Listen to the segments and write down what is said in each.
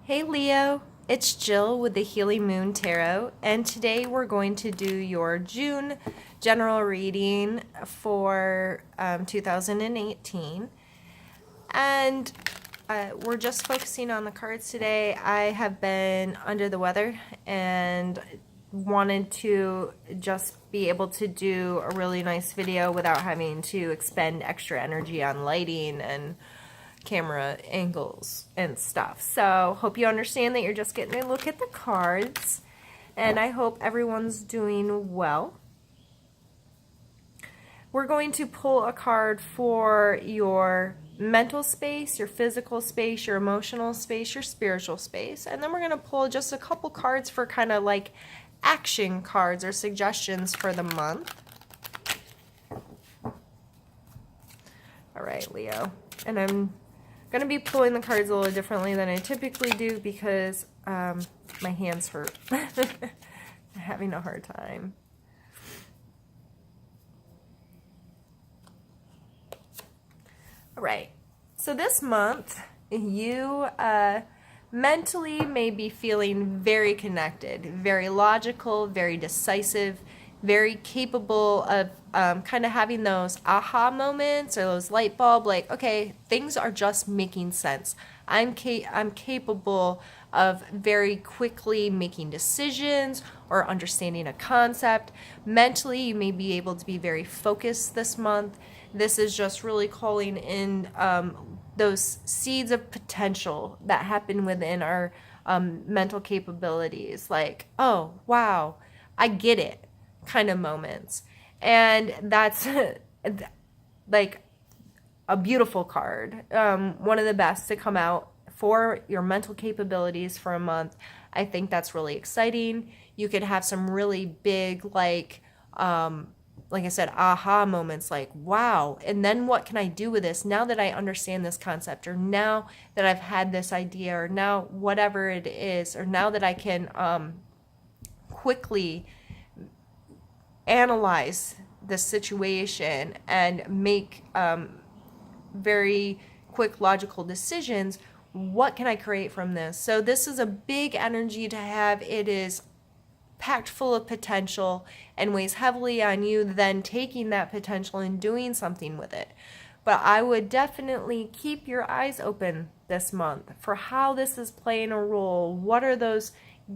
Hey Leo, it's Jill with the Healy Moon Tarot, and today we're going to do your June general reading for 2018. And we're just focusing on the cards today. I have been under the weather and wanted to just be able to do a really nice video without having to expend extra energy on lighting and camera angles and stuff. So hope you understand that you're just getting a look at the cards, and I hope everyone's doing well. We're going to pull a card for your mental space, your physical space, your emotional space, your spiritual space, and then we're going to pull just a couple cards for kind of like action cards or suggestions for the month. All right, Leo, and I'm going to be pulling the cards a little differently than I typically do because my hands hurt. I'm having a hard time. All right, so this month you mentally may be feeling very connected, very logical, very decisive, very capable of kind of having those aha moments or those light bulb, like, okay, things are just making sense. I'm capable of very quickly making decisions or understanding a concept. Mentally, you may be able to be very focused this month. This is just really calling in those seeds of potential that happen within our mental capabilities. Like, oh, wow, I get it kind of moments. And that's like a beautiful card. One of the best to come out for your mental capabilities for a month. I think that's really exciting. You could have some really big, like I said, aha moments, like, wow, and then what can I do with this now that I understand this concept, or now that I've had this idea, or now whatever it is, or now that I can quickly analyze the situation and make very quick logical decisions. What can I create from this? So this is a big energy to have. It is packed full of potential and weighs heavily on you then taking that potential and doing something with it. But I would definitely keep your eyes open this month for how this is playing a role. What are those?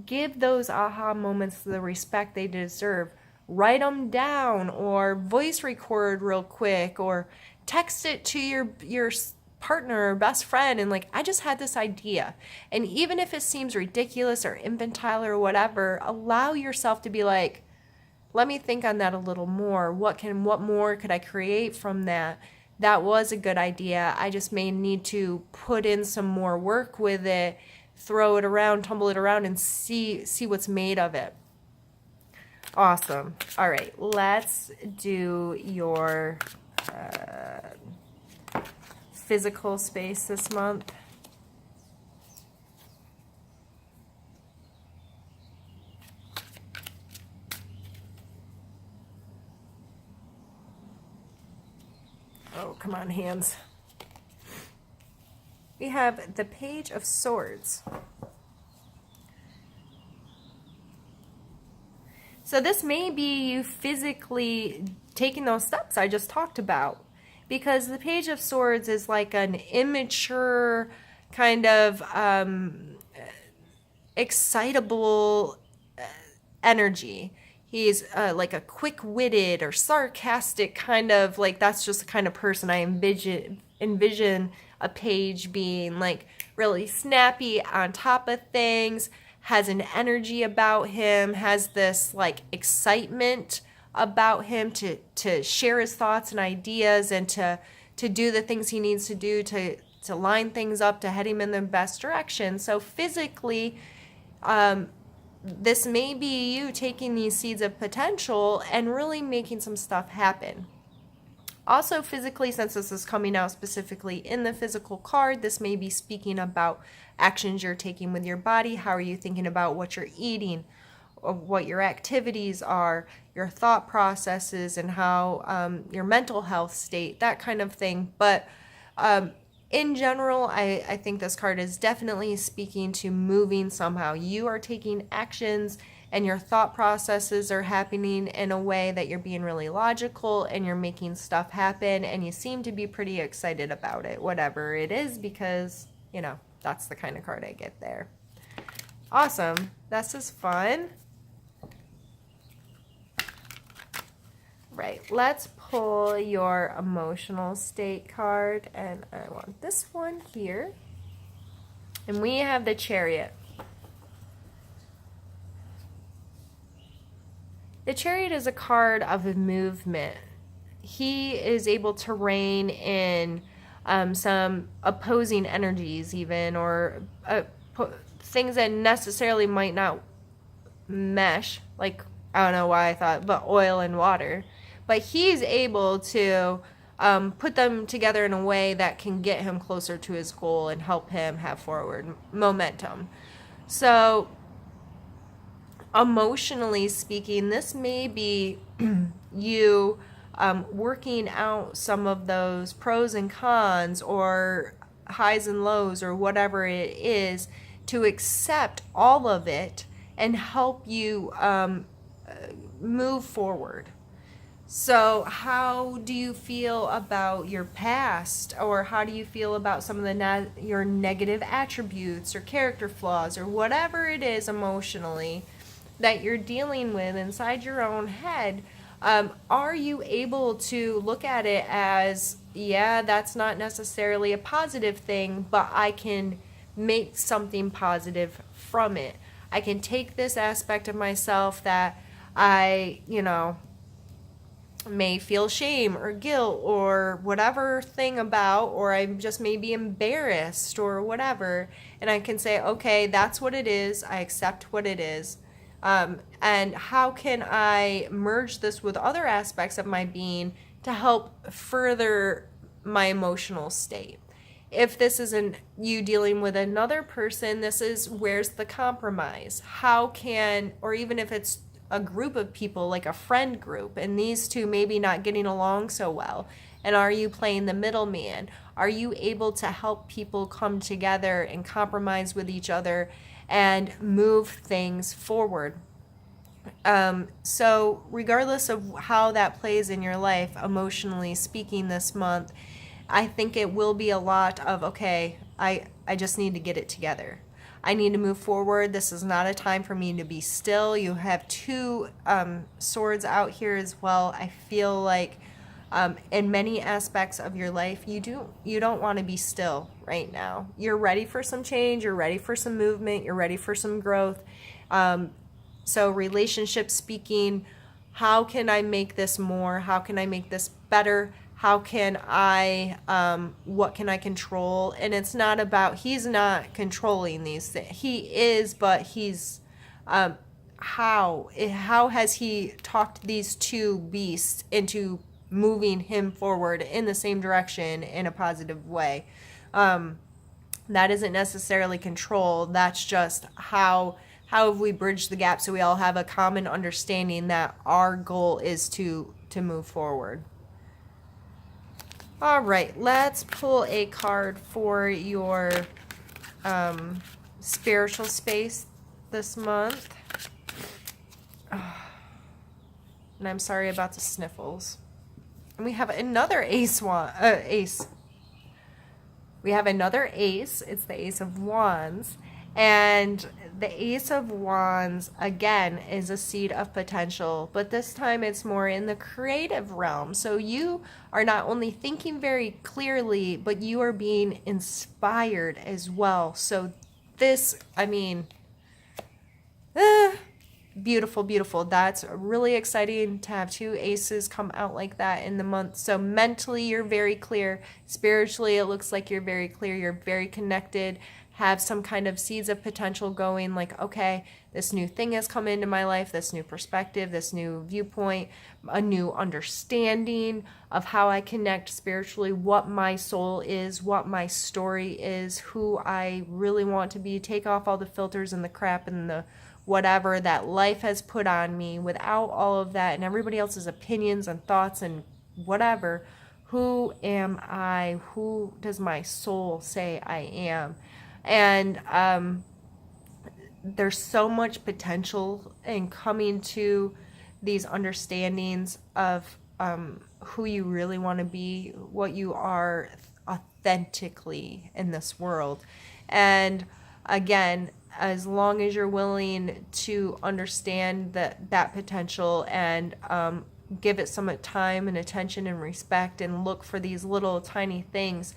Give those aha moments the respect they deserve. Write them down or voice record real quick or text it to your partner or best friend and, like, I just had this idea. And even if it seems ridiculous or infantile or whatever, allow yourself to be like, let me think on that a little more. What more could I create from that? That was a good idea. I just may need to put in some more work with it, throw it around, tumble it around, and see what's made of it. Awesome. All right, let's do your physical space this month. Oh, come on, hands. We have the Page of Swords. So this may be you physically taking those steps I just talked about, because the Page of Swords is like an immature kind of excitable energy. He's like a quick-witted or sarcastic kind of, like, that's just the kind of person I envision a page being, like, really snappy, on top of things, has an energy about him, has this, like, excitement about him to share his thoughts and ideas and to do the things he needs to do to line things up, to head him in the best direction. So physically, this may be you taking these seeds of potential and really making some stuff happen. Also physically, since this is coming out specifically in the physical card, this may be speaking about actions you're taking with your body. How are you thinking about what you're eating, what your activities are, your thought processes, and how your mental health state, that kind of thing. But in general, I think this card is definitely speaking to moving somehow. You are taking actions and your thought processes are happening in a way that you're being really logical and you're making stuff happen, and you seem to be pretty excited about it, whatever it is, because, you know, that's the kind of card I get there. Awesome. This is fun. Right, let's pull your emotional state card, and I want this one here. And we have the Chariot. The Chariot is a card of movement. He is able to rein in some opposing energies even, or things that necessarily might not mesh, like, I don't know why I thought, but oil and water. But he's able to put them together in a way that can get him closer to his goal and help him have forward momentum. So, emotionally speaking, this may be you working out some of those pros and cons or highs and lows or whatever it is, to accept all of it and help you move forward. So how do you feel about your past, or how do you feel about some of your negative attributes or character flaws or whatever it is emotionally that you're dealing with inside your own head? Are you able to look at it as, yeah, that's not necessarily a positive thing, but I can make something positive from it. I can take this aspect of myself that I, may feel shame or guilt or whatever thing about, or I just may be embarrassed or whatever, and I can say, okay, that's what it is. I accept what it is. And how can I merge this with other aspects of my being to help further my emotional state? If this isn't you dealing with another person, this is, where's the compromise? How can, or even if it's a group of people, like a friend group, and these two maybe not getting along so well, and are you playing the middleman? Are you able to help people come together and compromise with each other and move things forward? So regardless of how that plays in your life, emotionally speaking, this month, I think it will be a lot of, okay, I just need to get it together. I need to move forward. This is not a time for me to be still. You have two swords out here as well. I feel like in many aspects of your life, you don't want to be still right now. You're ready for some change. You're ready for some movement. You're ready for some growth. So relationship speaking, how can I make this more? How can I make this better? How can I, what can I control? And it's not about, he's not controlling these things. He is, but he's, how has he talked these two beasts into moving him forward in the same direction in a positive way? That isn't necessarily control. That's just how have we bridged the gap so we all have a common understanding that our goal is to move forward. All right, let's pull a card for your spiritual space this month. And I'm sorry about the sniffles. And we have another ace. We have another ace. It's the Ace of Wands. And the Ace of Wands, again, is a seed of potential, but this time it's more in the creative realm. So you are not only thinking very clearly, but you are being inspired as well. So this, beautiful, beautiful. That's really exciting to have two aces come out like that in the month. So mentally, you're very clear. Spiritually, it looks like you're very clear. You're very connected. Have some kind of seeds of potential going, like, okay, this new thing has come into my life, this new perspective, this new viewpoint, a new understanding of how I connect spiritually, what my soul is, what my story is, who I really want to be. Take off all the filters and the crap and the whatever that life has put on me. Without all of that and everybody else's opinions and thoughts and whatever, Who am I? Who does my soul say I am? And there's so much potential in coming to these understandings of who you really want to be, what you are authentically in this world. And again, as long as you're willing to understand that potential and give it some time and attention and respect and look for these little tiny things,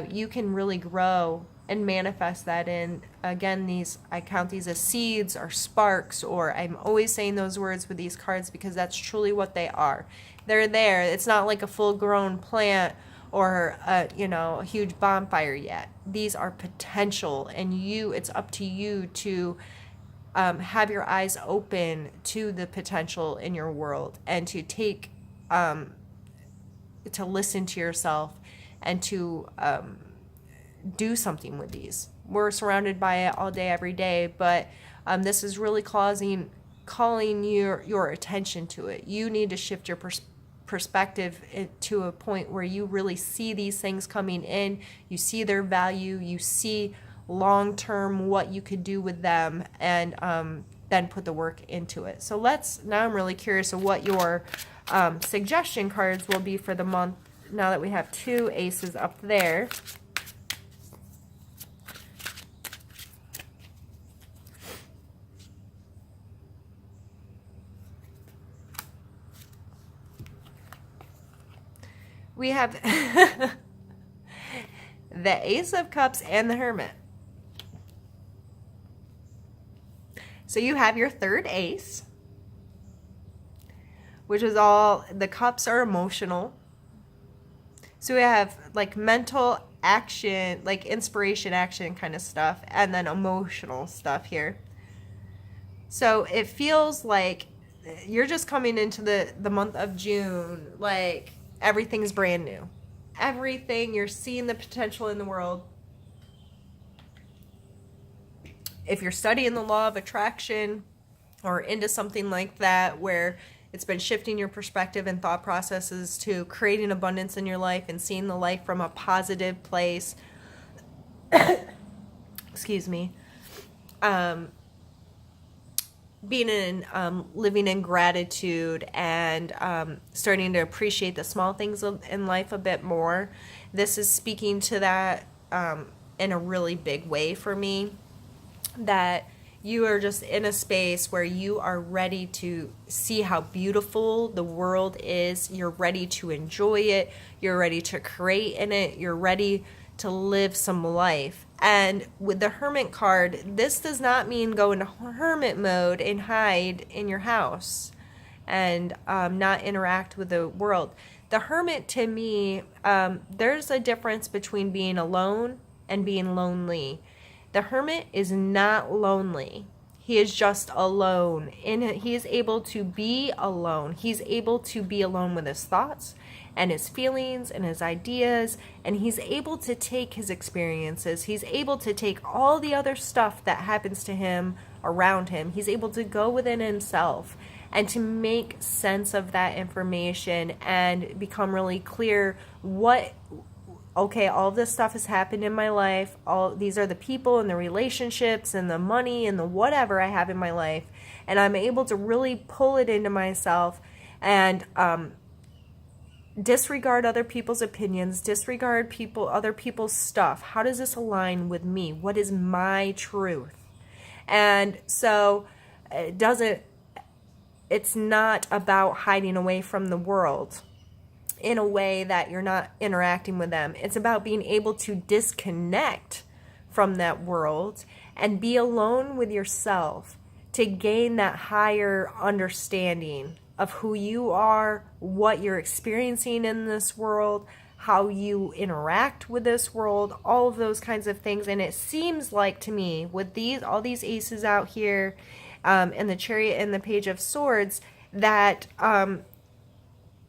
you can really grow and manifest that in, again, these, I count these as seeds or sparks, or I'm always saying those words with these cards because that's truly what they are. They're there. It's not like a full grown plant or a huge bonfire yet. These are potential, and it's up to you to have your eyes open to the potential in your world, and to take to listen to yourself and to do something with these. We're surrounded by it all day, every day, but this is really calling your attention to it. You need to shift your perspective to a point where you really see these things coming in, you see their value, you see long-term what you could do with them, and then put the work into it. So now I'm really curious of what your suggestion cards will be for the month, now that we have 2 aces up there. We have the Ace of Cups and the Hermit. So you have your third ace, which is all, the cups are emotional. So we have like mental action, like inspiration, action kind of stuff, and then emotional stuff here. So it feels like you're just coming into the month of June, like everything's brand new. Everything, you're seeing the potential in the world. If you're studying the law of attraction or into something like that, where it's been shifting your perspective and thought processes to creating abundance in your life and seeing the life from a positive place, excuse me, being in living in gratitude and starting to appreciate the small things in life a bit more. This is speaking to that in a really big way for me, that you are just in a space where you are ready to see how beautiful the world is. You're ready to enjoy it. You're ready to create in it. You're ready to live some life. And with the Hermit card, this does not mean go into hermit mode and hide in your house and not interact with the world. The Hermit, to me, there's a difference between being alone and being lonely. The Hermit is not lonely. He is just alone. And he is able to be alone. He's able to be alone with his thoughts and his feelings and his ideas. And he's able to take his experiences. He's able to take all the other stuff that happens to him around him. He's able to go within himself and to make sense of that information and become really clear okay, all this stuff has happened in my life. These are the people and the relationships and the money and the whatever I have in my life. And I'm able to really pull it into myself and disregard other people's opinions, disregard other people's stuff. How does this align with me? What is my truth? And so it's not about hiding away from the world in a way that you're not interacting with them. It's about being able to disconnect from that world and be alone with yourself to gain that higher understanding of who you are, what you're experiencing in this world, how you interact with this world, all of those kinds of things. And it seems like to me, with all these aces out here, and the Chariot and the Page of Swords, that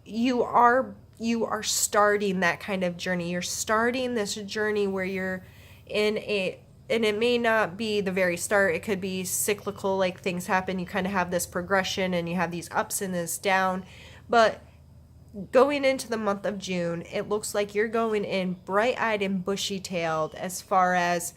you are starting that kind of journey. You're starting this journey where you're and it may not be the very start. It could be cyclical, like things happen. You kind of have this progression and you have these ups and this down. But going into the month of June, it looks like you're going in bright-eyed and bushy-tailed as far as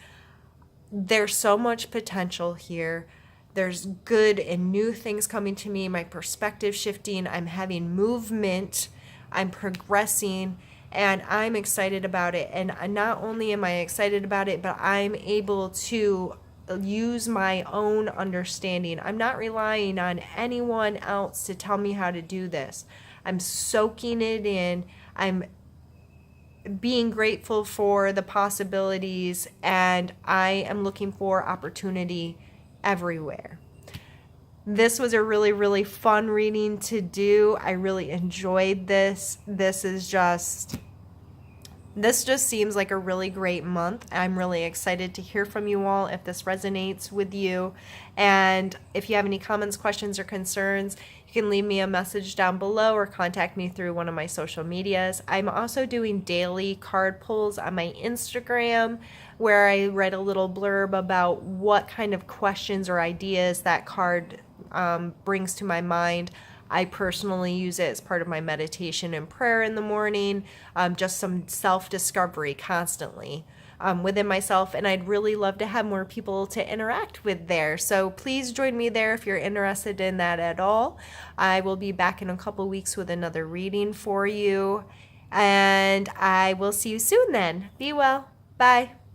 there's so much potential here. There's good and new things coming to me. My perspective shifting. I'm having movement. I'm progressing, and I'm excited about it. And not only am I excited about it, but I'm able to use my own understanding. I'm not relying on anyone else to tell me how to do this. I'm soaking it in. I'm being grateful for the possibilities, and I am looking for opportunity everywhere. This was a really, really fun reading to do. I really enjoyed this. This just seems like a really great month. I'm really excited to hear from you all if this resonates with you. And if you have any comments, questions, or concerns, you can leave me a message down below or contact me through one of my social medias. I'm also doing daily card pulls on my Instagram, where I write a little blurb about what kind of questions or ideas that card brings to my mind. I personally use it as part of my meditation and prayer in the morning, just some self-discovery constantly within myself, and I'd really love to have more people to interact with there. So please join me there if you're interested in that at all. I will be back in a couple weeks with another reading for you, and I will see you soon then. Be well. Bye.